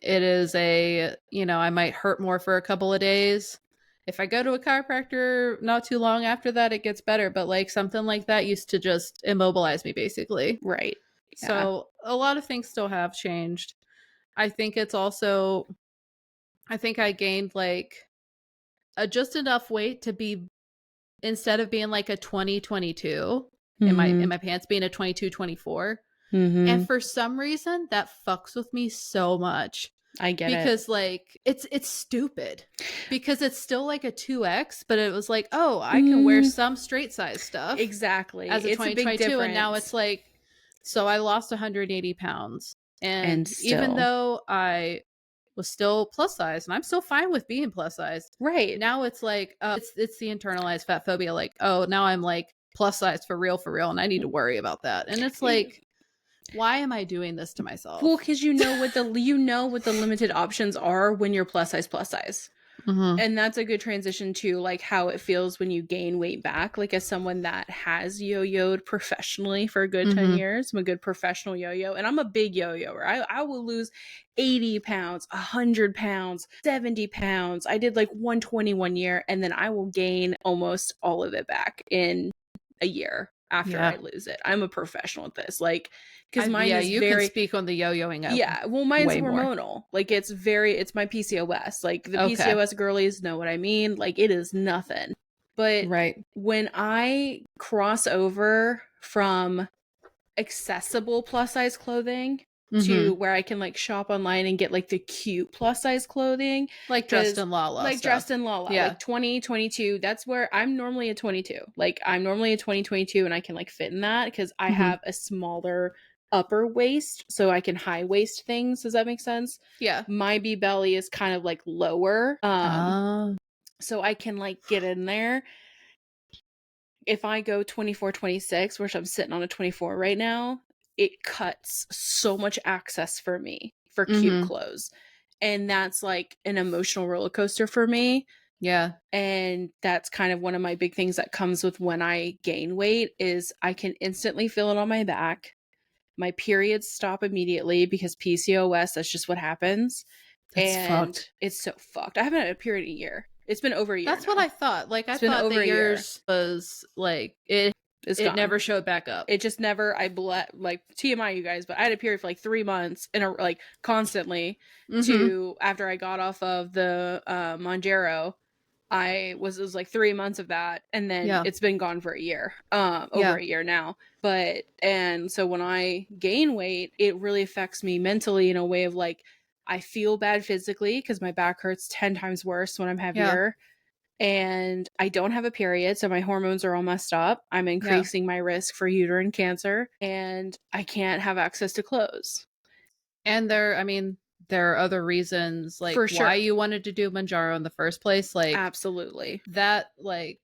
is a, I might hurt more for a couple of days. If I go to a chiropractor not too long after that, it gets better. But like something like that used to just immobilize me, basically. Right. Yeah. So a lot of things still have changed. I think it's also, I think I gained like just enough weight to be, instead of being like a 2022 in my pants, being a 22-24. And for some reason that fucks with me so much. I get it. Because like it's stupid. Because it's still like a 2X, but it was like, oh, I can wear some straight size stuff. Exactly. As a 2022, and now it's like, so I lost 180 pounds. And even though I was still plus size, and I'm still fine with being plus size. Right. Now it's like, it's the internalized fat phobia. Like, oh, now I'm like plus size for real, and I need to worry about that. And it's like, why am I doing this to myself? Well, because you know what the limited options are when you're plus size. Mm-hmm. And that's a good transition to like how it feels when you gain weight back. Like, as someone that has yo-yoed professionally for a good 10 years, I'm a good professional yo-yo, and I'm a big yo-yoer. I will lose 80 pounds, 100 pounds, 70 pounds. I did like 120 one year, and then I will gain almost all of it back in a year after I lose it. I'm a professional at this. Like, because mine is you can speak on the yo-yoing. Well, mine's hormonal. Like, it's my PCOS. Like, the PCOS girlies know what I mean. Like, it is nothing. But when I cross over from accessible plus size clothing to where I can like shop online and get like the cute plus size clothing, like Dressed in Lala, like Dressed in Lala, like 2022. That's where I'm normally a 22. Like, I'm normally a 2022, and I can like fit in that because I have a smaller upper waist, so I can high waist things. Does that make sense? Yeah. My B belly is kind of like lower, so I can like get in there. If I go 24, 26, which I'm sitting on a 24 right now, it cuts so much access for me for cute clothes. And that's like an emotional roller coaster for me. Yeah. And that's kind of one of my big things that comes with when I gain weight is I can instantly feel it on my back. My periods stop immediately because PCOS, that's just what happens. That's fucked. It's so fucked. I haven't had a period in a year. It's been over a year. That's what I thought. Like, I thought the yours was like, it never showed back up. It just never, like, TMI, you guys, but I had a period for like 3 months like constantly to after I got off of the Mounjaro. It was like 3 months of that, and then it's been gone for a year, over a year now. And so when I gain weight, it really affects me mentally in a way of like, I feel bad physically because my back hurts 10 times worse when I'm heavier. And I don't have a period, so my hormones are all messed up. I'm increasing my risk for uterine cancer, and I can't have access to clothes. And there are other reasons, like, for why you wanted to do Mounjaro in the first place. Like, absolutely. That, like,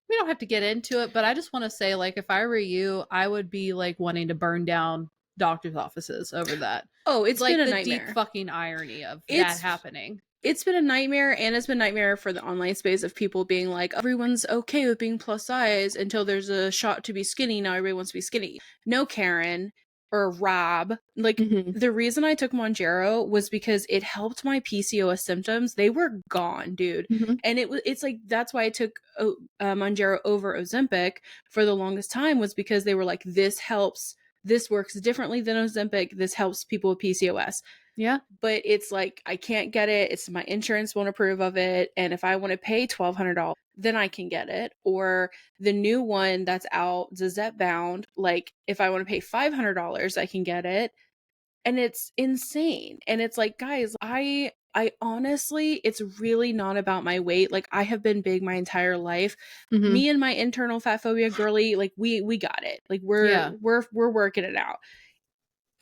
we don't have to get into it, but I just want to say, like, if I were you, I would be like wanting to burn down doctor's offices over that. Oh, it's like been a the nightmare. Deep fucking irony of that happening. It's been a nightmare, and it's been a nightmare for the online space of people being like, everyone's okay with being plus size until there's a shot to be skinny. Now everybody wants to be skinny. No, Karen or Rob. Like, the reason I took Mounjaro was because it helped my PCOS symptoms. They were gone, dude. And it's like, that's why I took Mounjaro over Ozempic for the longest time, was because they were like, this helps. This works differently than Ozempic. This helps people with PCOS. Yeah. But it's like, I can't get it. It's my insurance won't approve of it. And if I want to pay $1,200, then I can get it. Or the new one that's out, Zepbound, like, if I want to pay $500, I can get it. And it's insane. And it's like, guys, I honestly, it's really not about my weight. Like, I have been big my entire life. Me and my internal fat phobia girly, like, we got it. Like, we're working it out.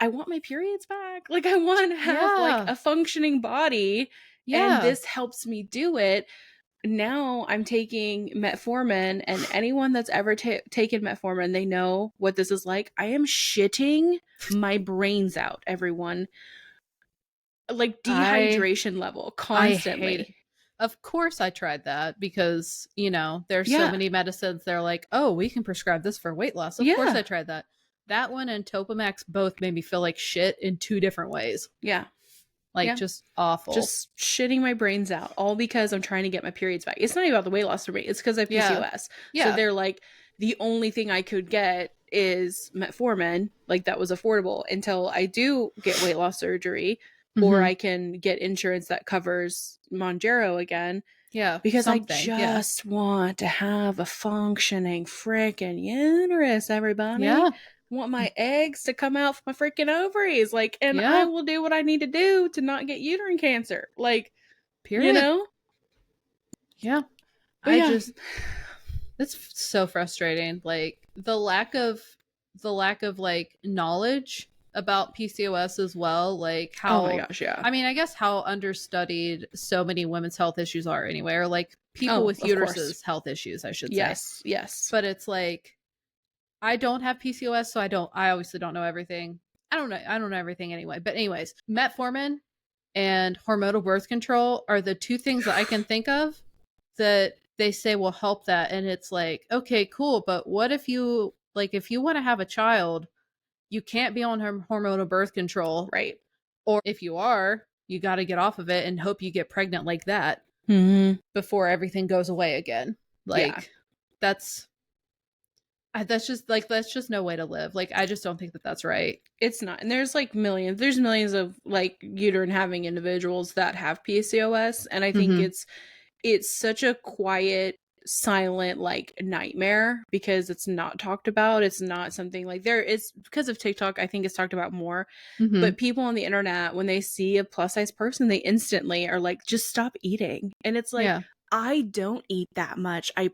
I want my periods back. Like, I want to have like a functioning body, and this helps me do it. now I'm taking metformin, and anyone that's ever taken metformin, they know what this is like. I am shitting my brains out, everyone. Like I dehydration level I hate it. constantly. Of course I tried that because, there's so Yeah. many medicines they're like, "Oh, we can prescribe this for weight loss." Of course Yeah. I tried that. That one and Topamax both made me feel like shit in two different ways. Yeah. Like Yeah. just awful. Just shitting my brains out, all because I'm trying to get my periods back. It's not even about the weight loss for me. It's because I have Yeah. PCOS. So Yeah. they're like, the only thing I could get is metformin, like that was affordable until I do get weight loss surgery, or Mhm. I can get insurance that covers Monjaro again, Yeah, because I something. Yeah. just want to have a functioning freaking uterus, everybody. Yeah. Want my eggs to come out from my freaking ovaries. Like, and I Yeah. will do what I need to do to not get uterine cancer. Like, you Period. know? Yeah. But I yeah. just It's so frustrating. Like the lack of like knowledge about PCOS as well. Like Oh my how gosh, yeah. I mean, I guess how understudied so many women's health issues are anyway, or like people Oh, with of course. uteruses health issues, I should say. Yes, yes. But it's like I don't have PCOS, so I obviously don't know everything. I don't know everything anyway. But anyways, metformin and hormonal birth control are the two things that I can think of that they say will help that. And it's like, okay, cool, but what if you want to have a child, you can't be on hormonal birth control, Right. or if you are, you got to get off of it and hope you get pregnant like that Mm-hmm. before everything goes away again. Yeah. Like that's that's just no way to live. Like I just don't think that that's right. It's not. And there's millions of like uterine having individuals that have PCOS. And I think Mhm. it's such a quiet, silent like nightmare because it's not talked about. It's not something like there is, because of TikTok, I think it's talked about more. Mhm. But people on the internet, when they see a plus size person, they instantly are like, just stop eating. And it's like, Yeah. I don't eat that much. I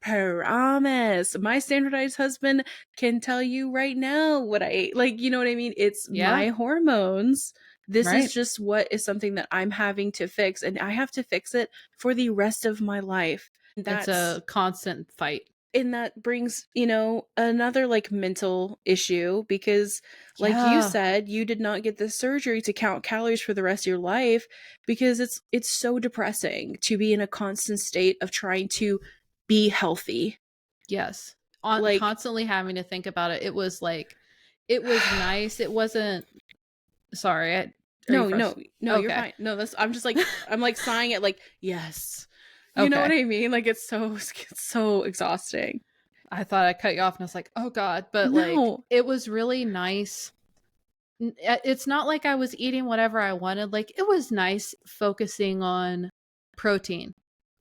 promise. My standardized husband can tell you right now what I ate. Like, you know what I mean? It's Yeah. my hormones. This is Right. just what is something that I'm having to fix, and I have to fix it for the rest of my life. It's That's a constant fight. and that brings, another like mental issue because like you Yeah. said, you did not get this surgery to count calories for the rest of your life because it's so depressing to be in a constant state of trying to be healthy. Yes. On Like constantly having to think about it. It was like it was nice. It wasn't sorry. Are you no, no, frustrated? no, you're Okay. fine. No, that's I'm just like I'm like sighing at like yes. You know what Okay. I mean? Like it's so exhausting. I thought I cut you off and I was like, "Oh god." But like No. it was really nice. It's not like I was eating whatever I wanted. Like it was nice focusing on protein,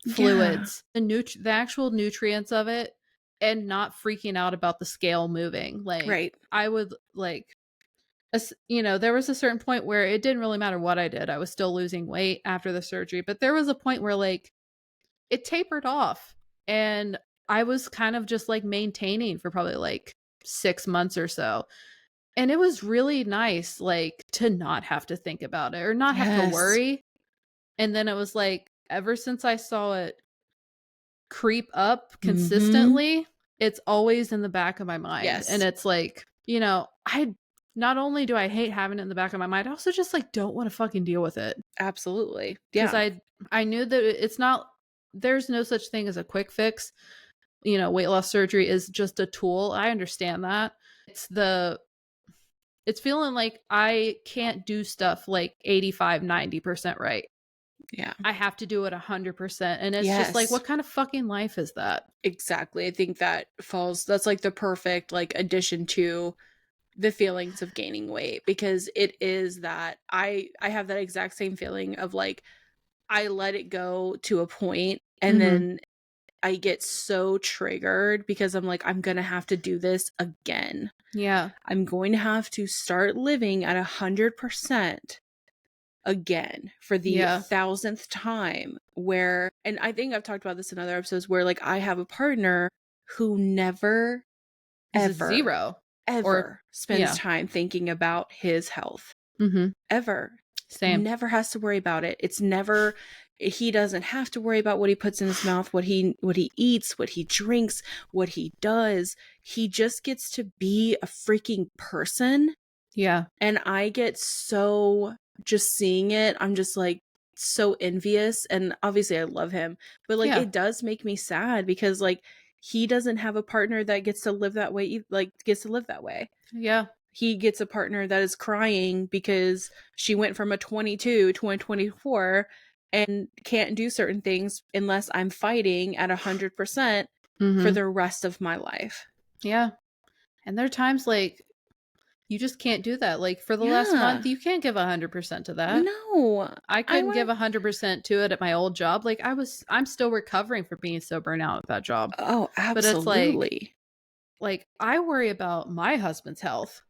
Yeah. fluids, the actual nutrients of it, and not freaking out about the scale moving. Like Right. I would like there was a certain point where it didn't really matter what I did. I was still losing weight after the surgery, but there was a point where like it tapered off and I was kind of just like maintaining for probably like 6 months or so. And it was really nice like to not have to think about it or not have to Yes. worry. And then it was like ever since I saw it creep up Mhm. consistently, it's always in the back of my mind. And Yes. it's like, I not only do I hate having it in the back of my mind, I also just like don't want to fucking deal with it. Absolutely. Cause Yeah. I knew that it's not there's no such thing as a quick fix. Weight loss surgery is just a tool. I understand that. It's feeling like I can't do stuff like 85, 90% right. Yeah. I have to do it 100%. And it's just like, Yes. what kind of fucking life is that? Exactly. I think that's like the perfect like addition to the feelings of gaining weight, because it is that I have that exact same feeling of like I let it go to a point and Mm-hmm. then I get so triggered because I'm like, I'm going to have to do this again. Yeah. I'm going to have to start living at 100% again for the Yeah. 1000th time, where, and I think I've talked about this in other episodes, where like I have a partner who never Is it ever zero? Or, ever spends yeah. time thinking about his health, Mm-hmm. ever. Same. Never has to worry about it. It's never, he doesn't have to worry about what he puts in his mouth, what he eats, what he drinks, what he does. He just gets to be a freaking person. Yeah. And I get so, just seeing it, I'm just like so envious. And obviously I love him, but like it does make me sad because like he doesn't have a partner that gets to live that way, like gets to live that way. Yeah. He gets a partner that is crying because she went from a 22 to a 24 and can't do certain things unless I'm fighting at 100% for the rest of my life. Yeah. And there are times like you just can't do that. Like for the last month, you can't give 100% to that. No. I couldn't give 100% to it at my old job. Like I'm still recovering from being so burnt out at that job. Oh, absolutely. But it's like I worry about my husband's health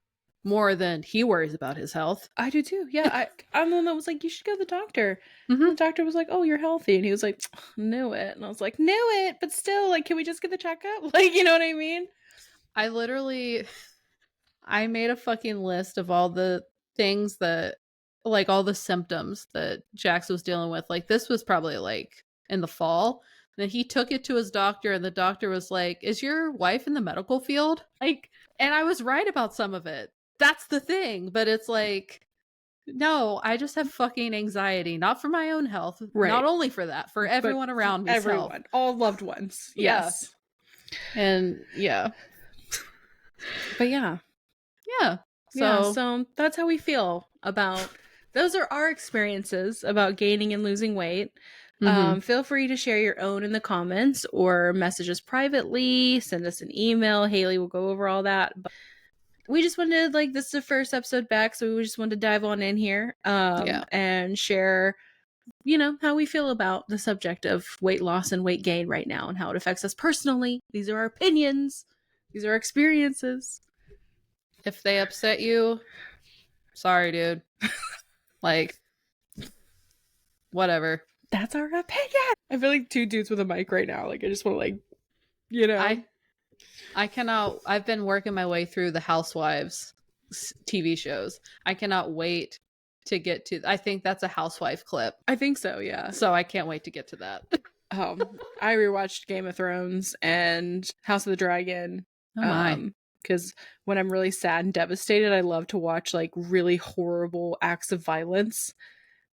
more than he worries about his health. I do too. Yeah. I'm the one that was like, you should go to the doctor. Mm-hmm. The doctor was like, oh, you're healthy. And he was like, knew it. And I was like, knew it. But still, like, can we just get the checkup? Like, you know what I mean? I made a fucking list of all the things that, like all the symptoms that Jax was dealing with. Like this was probably like in the fall. Then he took it to his doctor and the doctor was like, is your wife in the medical field? Like, and I was right about some of it. That's the thing. But it's like, no, I just have fucking anxiety, not for my own health. Right. Not only for that, for everyone around me. Everyone, health. all loved ones. Yes. Yeah. And yeah. But yeah. Yeah. So that's how we feel about, those are our experiences about gaining and losing weight. Feel free to share your own in the comments or message us privately, send us an email. Hayley will go over all that. But we just wanted, like, this is the first episode back, so we just wanted to dive on in here and share, you know, how we feel about the subject of weight loss and weight gain right now and how it affects us personally. These are our opinions. These are our experiences. If they upset you, sorry, dude. Like, whatever. That's our opinion. I feel like two dudes with a mic right now. Like, I just want to, like, you know. I cannot. I've been working my way through the Housewives TV shows. I cannot wait to get to. I think that's a Housewife clip. I think so, yeah. So I can't wait to get to that. I rewatched Game of Thrones and House of the Dragon. Oh my. Because when I'm really sad and devastated, I love to watch like really horrible acts of violence.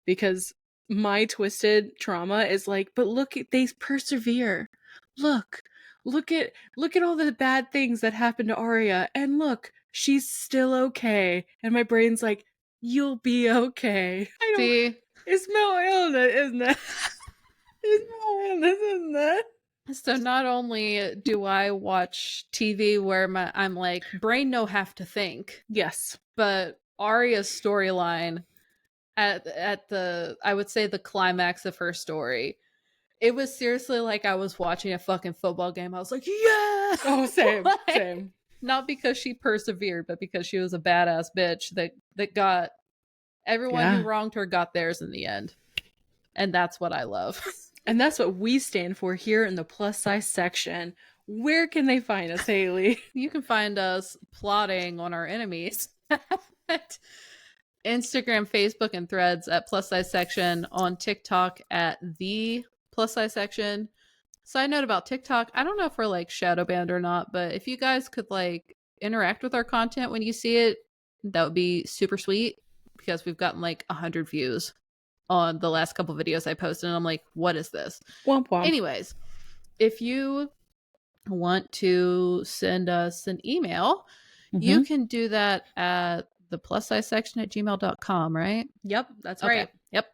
Because my twisted trauma is like, but look, they persevere. Look at all the bad things that happened to Arya, and look, she's still okay. And my brain's like, you'll be okay. See, it's mental illness, isn't it? It's mental illness, isn't it? So not only do I watch TV where I'm like, brain no have to think. Yes. But Arya's storyline at the, I would say the climax of her story, it was seriously like I was watching a fucking football game. I was like, yeah! Oh, same, like, same. Not because she persevered, but because she was a badass bitch that got everyone who wronged her got theirs in the end. And that's what I love. And that's what we stand for here in the plus size section. Where can they find us, Hayley? You can find us plotting on our enemies at Instagram, Facebook, and Threads at plus size section, on TikTok at the plus size section. Side note about TikTok, I don't know if we're like shadow banned or not, but if you guys could like interact with our content when you see it, that would be super sweet, because we've gotten like 100 views on the last couple videos I posted, and I'm like, what is this? Womp womp. Anyways, if you want to send us an email, you can do that at the plus size section at gmail.com, right? Yep, that's right. Yep.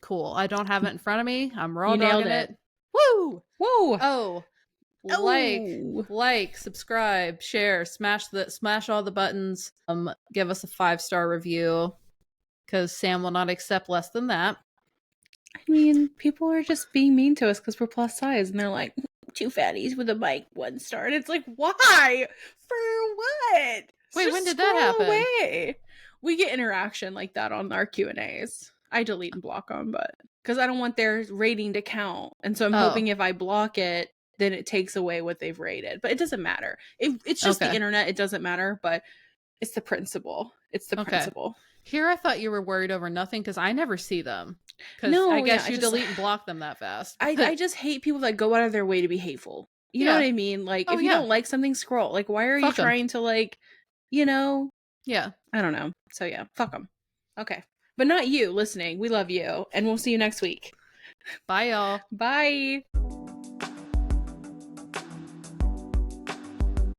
Cool. I don't have it in front of me. I'm raw dogging it. Woo! Woo! Oh. Like, subscribe, share, smash all the buttons. Give us a 5-star review, because Sam will not accept less than that. I mean, people are just being mean to us because we're plus size, and they're like, 2 fatties with a mic, 1 star. And it's like, why? For what? Wait, when did that happen? Away. We get interaction like that on our Q&As. I delete and block them, but because I don't want their rating to count. And so I'm hoping if I block it, then it takes away what they've rated. But it doesn't matter. It's just the internet. It doesn't matter, but it's the principle. It's the principle. Here, I thought you were worried over nothing because I never see them. Because I No, yeah, guess you delete and block them that fast. I just hate people that go out of their way to be hateful. You know what Yeah. I mean? Like, Oh, if you yeah. don't like something, scroll. Like, why are you Fuck them. trying to, like, you know? Yeah. I don't know. So, yeah, fuck them. Okay. But not you listening. We love you. And we'll see you next week. Bye, y'all. Bye.